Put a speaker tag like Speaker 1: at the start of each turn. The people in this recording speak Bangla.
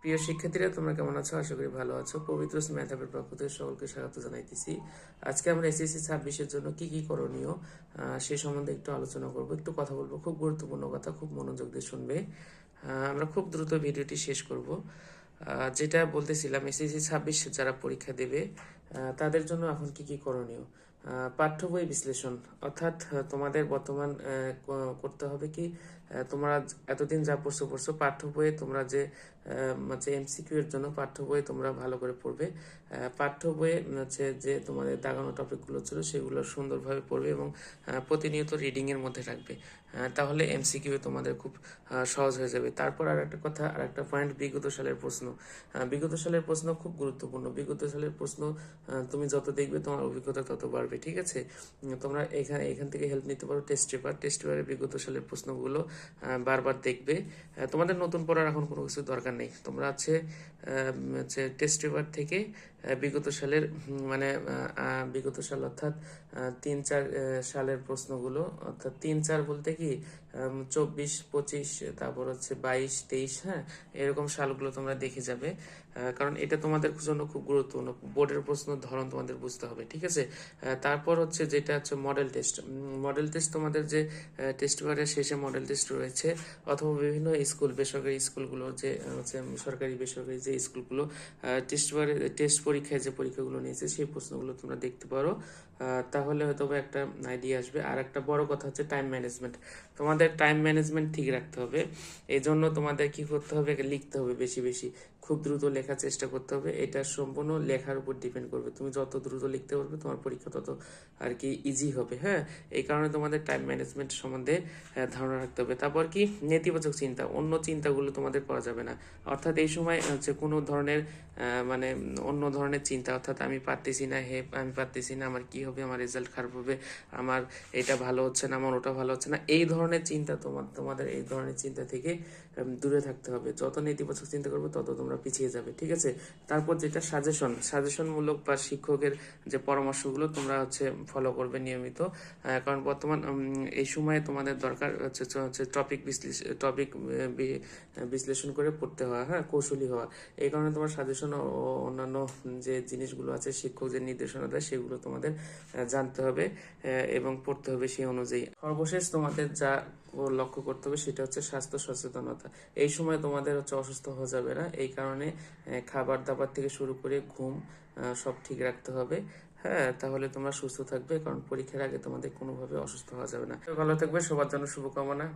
Speaker 1: প্রিয় শিক্ষার্থীরা, তোমরা কেমন আছো? আশা করি ভালো আছো। পবিত্র ম্যাথ অ্যাপের পক্ষ থেকে সকলকে স্বাগত জানাইতেছি। আজকে আমরা এসএসসি 26-এর জন্য কি কি করণীয় সে সম্বন্ধে একটু আলোচনা করব, একটু কথা বলবো। খুব গুরুত্বপূর্ণ কথা, খুব মনোযোগ দিয়ে শুনবে। আমরা খুব দ্রুত ভিডিওটি শেষ করব। যেটা বলতেছিলাম, এসএসসি 26 যারা পরীক্ষা দেবে তাদের জন্য এখন কি কি করণীয়। পাঠ্য বই বিশ্লেষণ, অর্থাৎ তোমাদের বর্তমান করতে হবে কি, তোমরা এতদিন যা পড়ছো পাঠ্য বইয়ে তোমরা যে এমসিকিউ এর জন্য পাঠ্য বই তোমরা ভালো করে পড়বে। পাঠ্য বইয়ে হচ্ছে যে তোমাদের দাগানো টপিকগুলো ছিল সেগুলো সুন্দরভাবে পড়বে এবং প্রতিনিয়ত রিডিং এর মধ্যে রাখবে। তাহলে এমসিকিউ তোমাদের খুব সহজ হয়ে যাবে। তারপর আর একটা কথা, আর একটা পয়েন্ট, বিগত সালের প্রশ্ন। বিগত সালের প্রশ্ন খুব গুরুত্বপূর্ণ। বিগত সালের প্রশ্ন তুমি যত দেখবে তোমার অভিজ্ঞতা তত বাড়বে, ঠিক আছে? তোমরা এখান থেকে হেল্প নিতে পারো। টেস্ট পেপারের বিগত সালের প্রশ্নগুলো বারবার দেখবে। তোমাদের নতুন পড়ার এখন কোনো কিছু দরকার নেই। তোমরা টেস্ট পেপার থেকে বিগত সালের বিগত সাল অর্থাৎ 3-4 সালের প্রশ্নগুলো, অর্থাৎ 3-4 বলতে কি 24-25, তারপর হচ্ছে 22-23, হ্যাঁ, এরকম সালগুলো তোমরা দেখে যাবে। কারণ এটা তোমাদের জন্য খুব গুরুত্বপূর্ণ। বোর্ডের প্রশ্ন ধরন তোমাদের বুঝতে হবে, ঠিক আছে? তারপর হচ্ছে যেটা হচ্ছে মডেল টেস্ট। মডেল টেস্ট তোমাদের যে টেস্ট পেপারের শেষে মডেল টেস্ট রয়েছে, অথবা বিভিন্ন স্কুল, বেসরকারি স্কুলগুলো যে হচ্ছে সরকারি বেসরকারি যে স্কুলগুলো টেস্ট পরীক্ষায় যে পরীক্ষাগুলো নিয়েছে সেই প্রশ্নগুলো তোমরা দেখতে পারো। তাহলে হয়তো একটা আইডিয়া আসবে। আর একটা বড় কথা হচ্ছে টাইম ম্যানেজমেন্ট। তোমাদের টাইম ম্যানেজমেন্ট ঠিক রাখতে হবে। এই জন্য তোমাদের কি করতে হবে, লিখতে হবে বেশি বেশি, খুব দ্রুত লেখার চেষ্টা করতে হবে। এটা সম্পূর্ণ লেখার উপর ডিপেন্ড করবে। তুমি যত দ্রুত লিখতে পারবে তোমার পরীক্ষা তত আর কি ইজি হবে। হ্যাঁ, এই কারণে তোমাদের টাইম ম্যানেজমেন্ট সম্বন্ধে ধারণা রাখতে হবে। তারপর কি, নেতিবাচক চিন্তা, অন্য চিন্তাগুলো তোমাদের করা যাবে না। অর্থাৎ এই সময় হচ্ছে কোনো ধরনের অন্য ধরনের চিন্তা, অর্থাৎ আমি পারতেছি না, আমি পারতেছি না, আমার কি হবে, আমার রেজাল্ট খারাপ হবে, আমার এটা ভালো হচ্ছে না, আমার ওটা ভালো হচ্ছে না, এই ধরনের চিন্তা তোমাদের এই ধরনের চিন্তা থেকে দূরে থাকতে হবে। যত নেতিবাচক চিন্তা করবে তত তোমরা পিছিয়ে যাবে, ঠিক আছে? তারপর যেটা সাজেশনমূলক বা শিক্ষকের যে পরামর্শগুলো তোমরা ফলো করবে নিয়মিত। কারণ বর্তমান এই সময়ে তোমাদের দরকার হচ্ছে টপিক বিশ্লেষণ করে পড়তে হওয়া, হ্যাঁ, কৌশলী হওয়া। এই কারণে তোমার সাজেশন ও অন্যান্য যে জিনিসগুলো আছে, শিক্ষক যে নির্দেশনা দেয় সেগুলো তোমাদের জানতে হবে এবং পড়তে হবে সেই অনুযায়ী। সর্বশেষ তোমাদের যা লক্ষ্য করতে হবে সেটা হচ্ছে স্বাস্থ্য সচেতনতা। এই সময় তোমাদের অসুস্থ হওয়া যাবে না। এই কারণে খাবার দাবার থেকে শুরু করে ঘুম সব ঠিক রাখতে হবে। হ্যাঁ, তাহলে তোমরা সুস্থ থাকবে, কারণ পরীক্ষার আগে তোমাদের কোনোভাবে অসুস্থ হওয়া যাবে না। ভালো থাকবে, সবার জন্য শুভকামনা।